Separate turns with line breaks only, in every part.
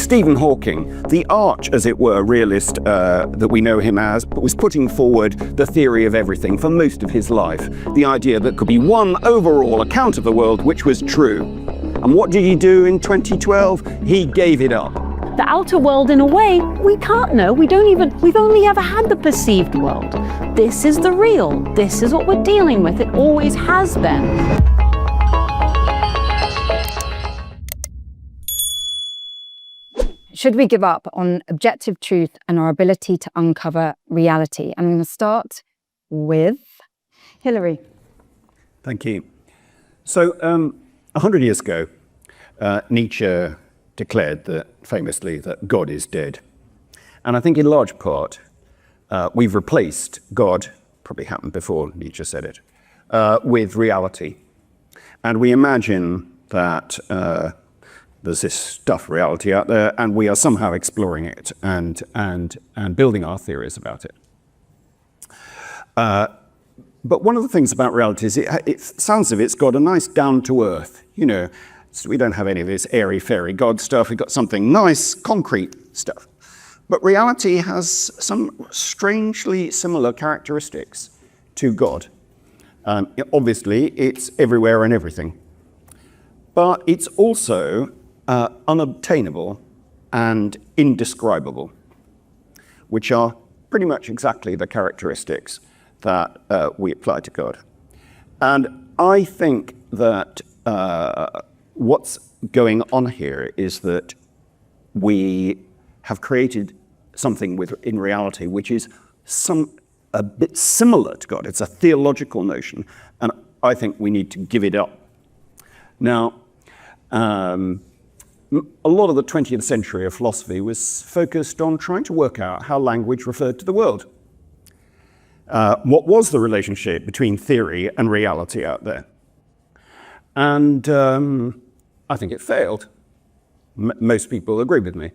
Stephen Hawking, the arch, as it were, realist that we know him as, was putting forward the theory of everything for most of his life. The idea that could be one overall account of the world which was true. And what did he do in 2012? He gave it up.
The outer world, in a way, we can't know. We've only ever had the perceived world. This is the real. This is what we're dealing with. It always has been.
Should we give up on objective truth and our ability to uncover reality? I'm going to start with Hilary.
Thank you. So, 100 years ago, Nietzsche declared that, famously, that God is dead. And I think in large part, we've replaced God, probably happened before Nietzsche said it, with reality. And we imagine that there's this stuff, reality out there, and we are somehow exploring it and building our theories about it. But one of the things about reality is it sounds as if it's got a nice down-to-earth, you know, so we don't have any of this airy-fairy God stuff. We've got something nice, concrete stuff. But reality has some strangely similar characteristics to God. Obviously, it's everywhere and everything. But it's also unobtainable and indescribable, which are pretty much exactly the characteristics that we apply to God. And I think that what's going on here is that we have created something in reality which is a bit similar to God. It's a theological notion, and I think we need to give it up. Now, a lot of the 20th century of philosophy was focused on trying to work out how language referred to the world. What was the relationship between theory and reality out there? And I think it failed. Most people agree with me.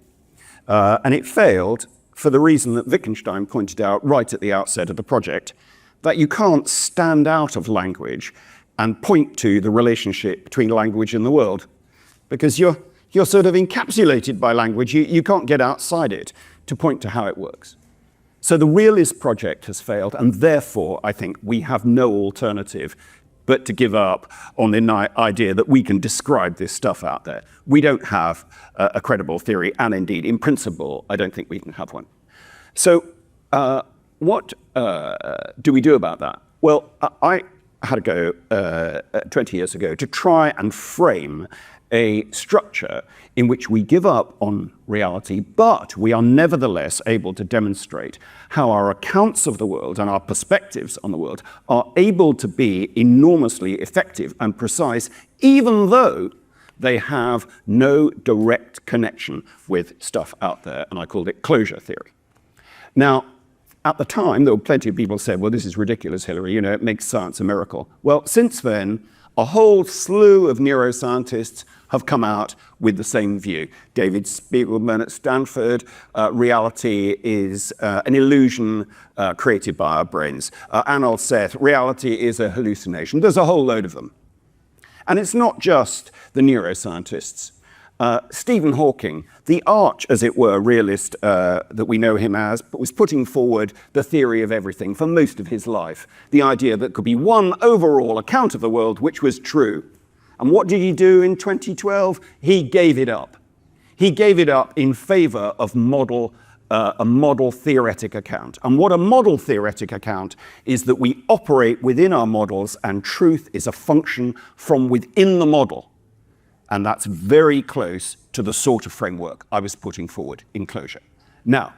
And it failed for the reason that Wittgenstein pointed out right at the outset of the project, that you can't stand out of language and point to the relationship between language and the world, because you're sort of encapsulated by language. You can't get outside it to point to how it works. So the realist project has failed, and therefore I think we have no alternative but to give up on the idea that we can describe this stuff out there. We don't have a credible theory, and indeed, in principle, I don't think we can have one. So what do we do about that? Well, I had a go 20 years ago to try and frame a structure in which we give up on reality, but we are nevertheless able to demonstrate how our accounts of the world and our perspectives on the world are able to be enormously effective and precise, even though they have no direct connection with stuff out there, and I called it closure theory. Now, at the time, there were plenty of people who said, well, this is ridiculous, Hilary, you know, it makes science a miracle. Well, since then, a whole slew of neuroscientists have come out with the same view. David Spiegelman at Stanford, reality is an illusion created by our brains. Anil Seth, reality is a hallucination. There's a whole load of them. And it's not just the neuroscientists. Stephen Hawking, the arch, as it were, realist that we know him as, was putting forward the theory of everything for most of his life. The idea that could be one overall account of the world which was true. And what did he do in 2012? He gave it up. He gave it up in favor of a model theoretic account. And what a model theoretic account is that we operate within our models, and truth is a function from within the model. And that's very close to the sort of framework I was putting forward in Closure. Now,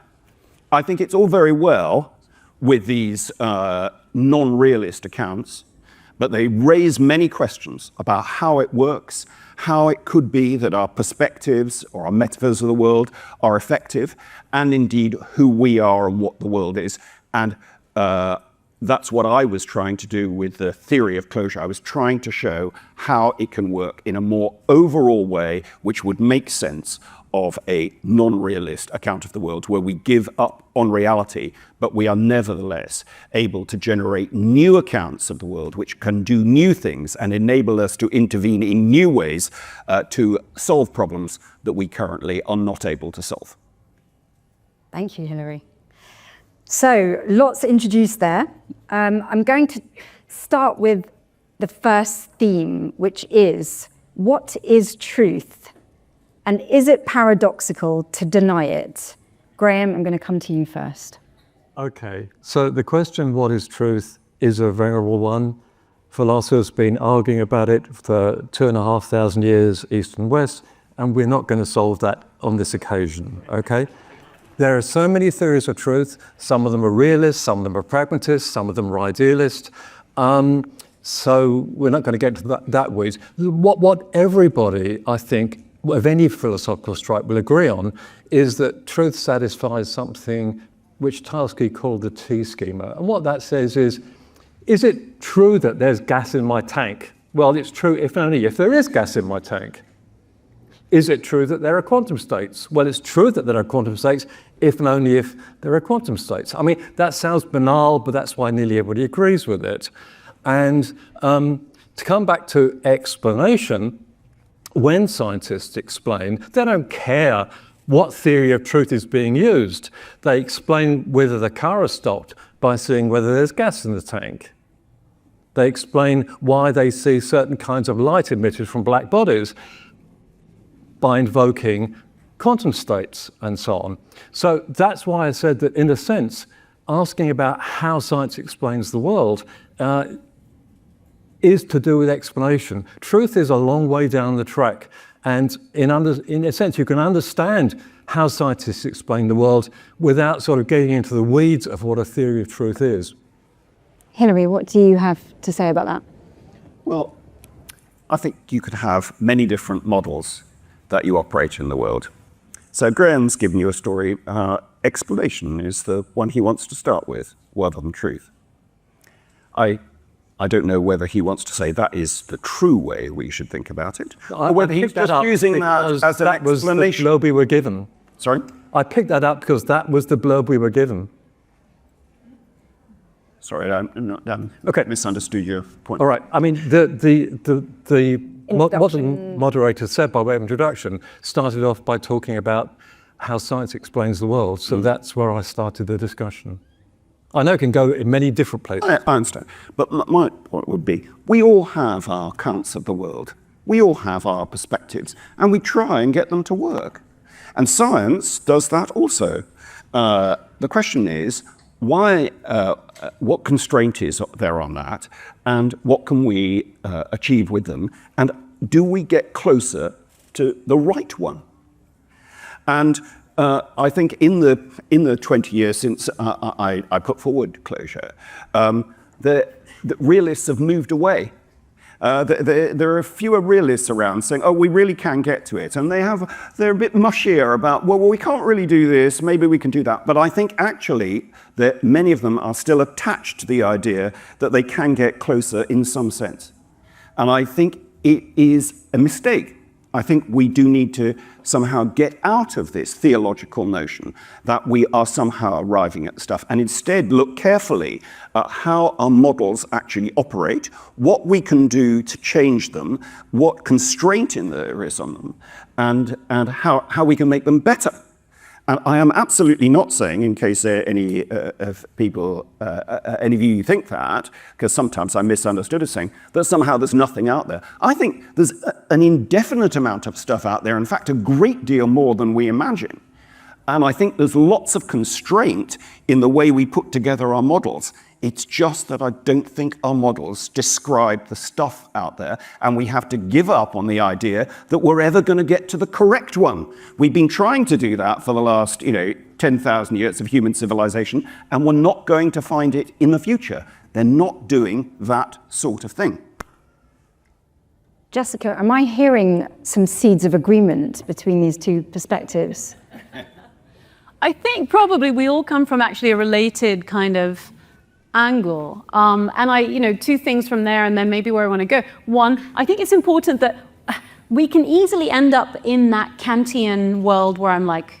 I think it's all very well with these non-realist accounts, but they raise many questions about how it works, how it could be that our perspectives or our metaphors of the world are effective, and indeed who we are and what the world is. And that's what I was trying to do with the theory of closure. I was trying to show how it can work in a more overall way, which would make sense of a non-realist account of the world, where we give up on reality, but we are nevertheless able to generate new accounts of the world which can do new things and enable us to intervene in new ways to solve problems that we currently are not able to solve.
Thank you, Hilary. So, lots introduced there. I'm going to start with the first theme, which is, what is truth? And is it paradoxical to deny it? Graham, I'm going to come to you first.
Okay, so the question, what is truth, is a venerable one. Philosophers have been arguing about it for 2,500 years, east and west, and we're not going to solve that on this occasion, okay? There are so many theories of truth. Some of them are realist, some of them are pragmatist, some of them are idealist. So we're not going to get to that weeds. What everybody, I think, of any philosophical stripe will agree on is that truth satisfies something which Tarski called the T-schema. And what that says is it true that there's gas in my tank? Well, it's true if only if there is gas in my tank. Is it true that there are quantum states? Well, it's true that there are quantum states if and only if there are quantum states. I mean, that sounds banal, but that's why nearly everybody agrees with it. And to come back to explanation, when scientists explain, they don't care what theory of truth is being used. They explain whether the car is stopped by seeing whether there's gas in the tank. They explain why they see certain kinds of light emitted from black bodies by invoking quantum states and so on. So that's why I said that, in a sense, asking about how science explains the world is to do with explanation. Truth is a long way down the track, and in a sense you can understand how scientists explain the world without sort of getting into the weeds of what a theory of truth is.
Hilary, what do you have to say about that?
Well, I think you could have many different models that you operate in the world. So Graham's given you a story. Explanation is the one he wants to start with, rather than truth. I don't know whether he wants to say that is the true way we should think about it, or whether he's just using that as an explanation.
That was the blurb we were given.
Sorry?
I picked that up because that was the blurb we were given.
Sorry, I misunderstood your point.
All right. I mean, what the moderator said by way of introduction started off by talking about how science explains the world. So that's where I started the discussion. I know it can go in many different places.
I understand. But my point would be, we all have our accounts of the world. We all have our perspectives, and we try and get them to work. And science does that also. The question is, why? What constraint is there on that, and what can we achieve with them? And do we get closer to the right one? And I think in the 20 years since I put forward closure, the realists have moved away. There are fewer realists around saying, oh, we really can get to it. And they're a bit mushier about, well, we can't really do this, maybe we can do that. But I think actually that many of them are still attached to the idea that they can get closer in some sense. And I think it is a mistake. I think we do need to somehow get out of this theological notion that we are somehow arriving at stuff, and instead look carefully at how our models actually operate, what we can do to change them, what constraint there is on them, and how we can make them better. And I am absolutely not saying, in case any of you think that, because sometimes I misunderstood as saying that somehow there's nothing out there. I think there's an indefinite amount of stuff out there, in fact, a great deal more than we imagine. And I think there's lots of constraint in the way we put together our models. It's just that I don't think our models describe the stuff out there, and we have to give up on the idea that we're ever going to get to the correct one. We've been trying to do that for the last, 10,000 years of human civilization, and we're not going to find it in the future. They're not doing that sort of thing.
Jessica, am I hearing some seeds of agreement between these two perspectives?
I think probably we all come from actually a related kind of angle. And two things from there, and then maybe where I want to go. One, I think it's important that we can easily end up in that Kantian world where I'm like,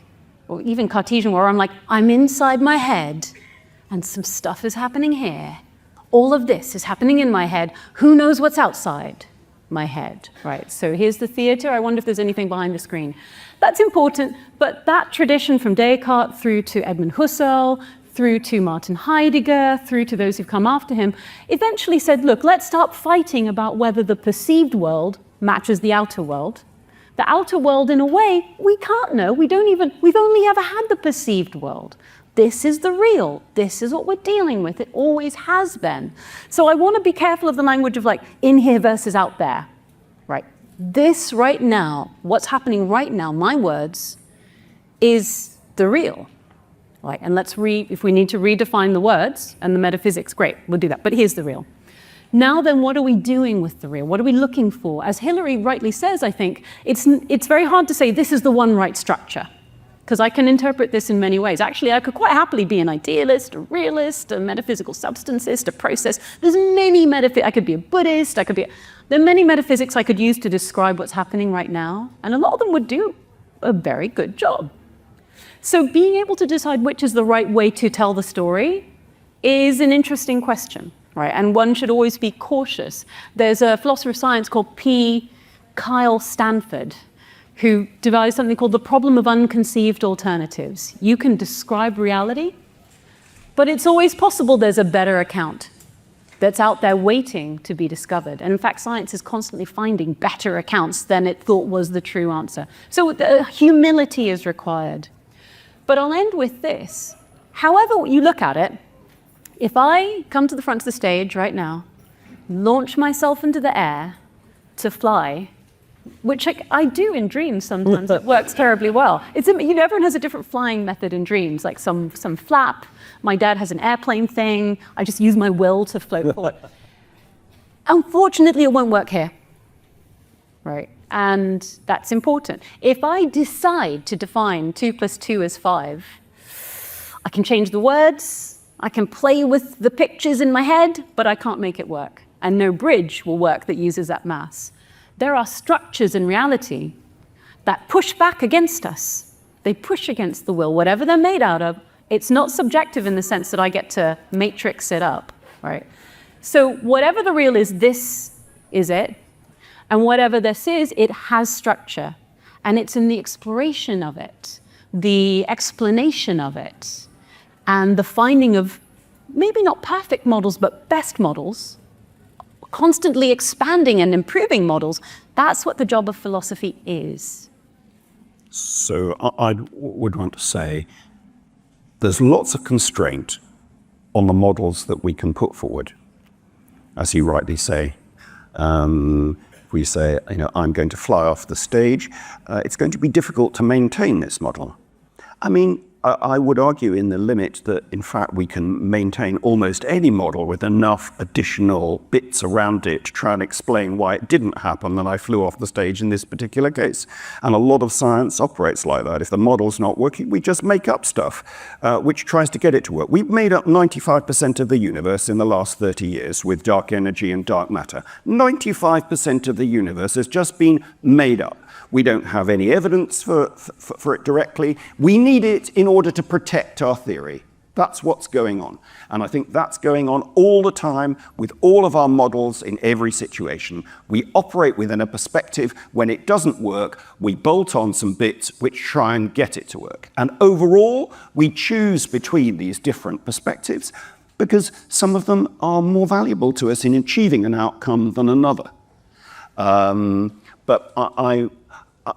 or even Cartesian where I'm like, I'm inside my head and some stuff is happening here. All of this is happening in my head. Who knows what's outside my head, right? So here's the theater. I wonder if there's anything behind the screen. That's important, but that tradition from Descartes through to Edmund Husserl, through to Martin Heidegger, through to those who've come after him, eventually said, look, let's start fighting about whether the perceived world matches the outer world. The outer world, in a way, we can't know. We've only ever had the perceived world. This is the real. This is what we're dealing with. It always has been. So I want to be careful of the language of like in here versus out there, right? This right now, what's happening right now, my words, is the real. Right, and if we need to redefine the words and the metaphysics, great, we'll do that. But here's the real. Now then, what are we doing with the real? What are we looking for? As Hilary rightly says, I think, it's very hard to say this is the one right structure, because I can interpret this in many ways. Actually, I could quite happily be an idealist, a realist, a metaphysical substancist, a process. There's many I could be a Buddhist, there are many metaphysics I could use to describe what's happening right now, and a lot of them would do a very good job. So being able to decide which is the right way to tell the story is an interesting question, right? And one should always be cautious. There's a philosopher of science called P. Kyle Stanford, who devised something called the problem of unconceived alternatives. You can describe reality, but it's always possible there's a better account that's out there waiting to be discovered. And in fact, science is constantly finding better accounts than it thought was the true answer. So humility is required. But I'll end with this. However you look at it, if I come to the front of the stage right now, launch myself into the air to fly, which I do in dreams sometimes, it works terribly well. Everyone has a different flying method in dreams, like some flap. My dad has an airplane thing. I just use my will to float forward. Unfortunately, it won't work here, right? And that's important. If I decide to define 2 + 2 as 5, I can change the words, I can play with the pictures in my head, but I can't make it work. And no bridge will work that uses that mass. There are structures in reality that push back against us. They push against the will, whatever they're made out of. It's not subjective in the sense that I get to matrix it up, right? So whatever the real is, this is it. And whatever this is, it has structure. And it's in the exploration of it, the explanation of it, and the finding of maybe not perfect models, but best models, constantly expanding and improving models. That's what the job of philosophy is.
So I would want to say there's lots of constraint on the models that we can put forward, as you rightly say. We say, I'm going to fly off the stage, it's going to be difficult to maintain this model. I mean, I would argue in the limit that, in fact, we can maintain almost any model with enough additional bits around it to try and explain why it didn't happen and I flew off the stage in this particular case. And a lot of science operates like that. If the model's not working, we just make up stuff, which tries to get it to work. We've made up 95% of the universe in the last 30 years with dark energy and dark matter. 95% of the universe has just been made up. We don't have any evidence for it directly. We need it in order to protect our theory. That's what's going on. And I think that's going on all the time with all of our models in every situation. We operate within a perspective. When it doesn't work, we bolt on some bits which try and get it to work. And overall, we choose between these different perspectives because some of them are more valuable to us in achieving an outcome than another. But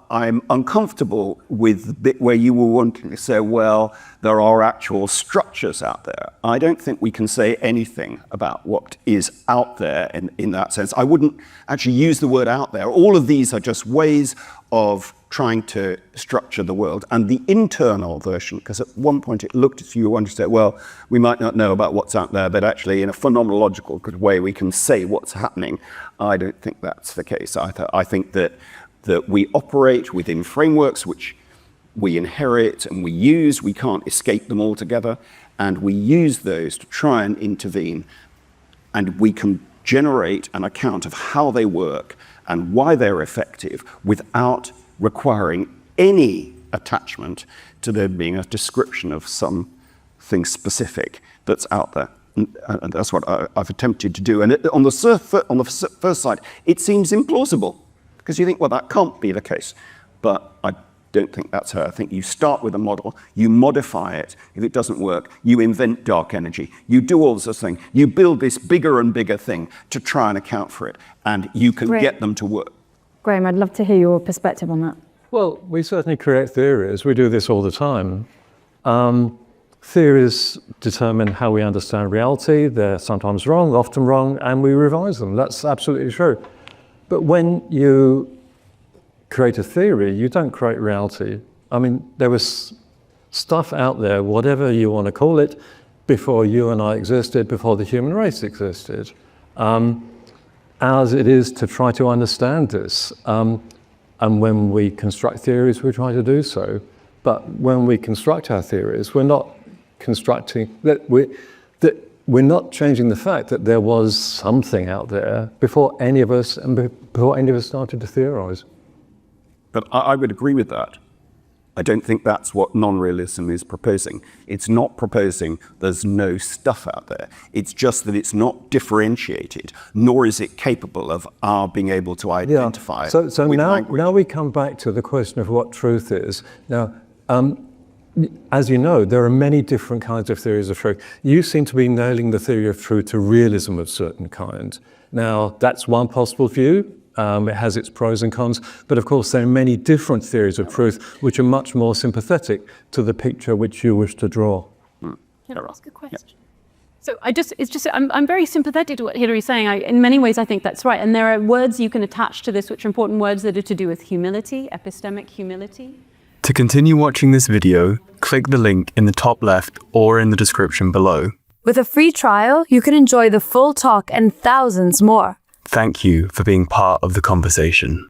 I'm uncomfortable with the bit where you were wanting to say, well, there are actual structures out there. I don't think we can say anything about what is out there in that sense. I wouldn't actually use the word out there. All of these are just ways of trying to structure the world. And the internal version, because at one point it looked at you and said, well, we might not know about what's out there, but actually in a phenomenological good way, we can say what's happening. I don't think that's the case. I think that we operate within frameworks which we inherit and we use. We can't escape them altogether. And we use those to try and intervene. And we can generate an account of how they work and why they're effective without requiring any attachment to there being a description of something specific that's out there. And that's what I've attempted to do. And on the first side, it seems implausible, because you think, well, that can't be the case. But I don't think that's her. I think you start with a model, you modify it. If it doesn't work, you invent dark energy. You do all this thing. You build this bigger and bigger thing to try and account for it, and you can get them to work.
Graham, I'd love to hear your perspective on that.
Well, we certainly create theories. We do this all the time. Theories determine how we understand reality. They're sometimes wrong, often wrong, and we revise them. That's absolutely true. But when you create a theory, you don't create reality. I mean, there was stuff out there, whatever you want to call it, before you and I existed, before the human race existed. Ours it is to try to understand this. And when we construct theories, we try to do so. But when we construct our theories, we're not constructing that we're not changing the fact that there was something out there before any of us started to theorize.
But I would agree with that. I don't think that's what non-realism is proposing. It's not proposing there's no stuff out there. It's just that it's not differentiated, nor is it capable of our being able to identify.
So now we come back to the question of what truth is. Now, as you know, there are many different kinds of theories of truth. You seem to be nailing the theory of truth to realism of certain kind. Now, that's one possible view. It has its pros and cons, but of course there are many different theories of truth which are much more sympathetic to the picture which you wish to draw.
Can I ask a question? Yeah. So I'm very sympathetic to what Hilary's saying. In many ways, I think that's right. And there are words you can attach to this, which are important words that are to do with humility, epistemic humility.
To continue watching this video, click the link in the top left or in the description below.
With a free trial, you can enjoy the full talk and thousands more.
Thank you for being part of the conversation.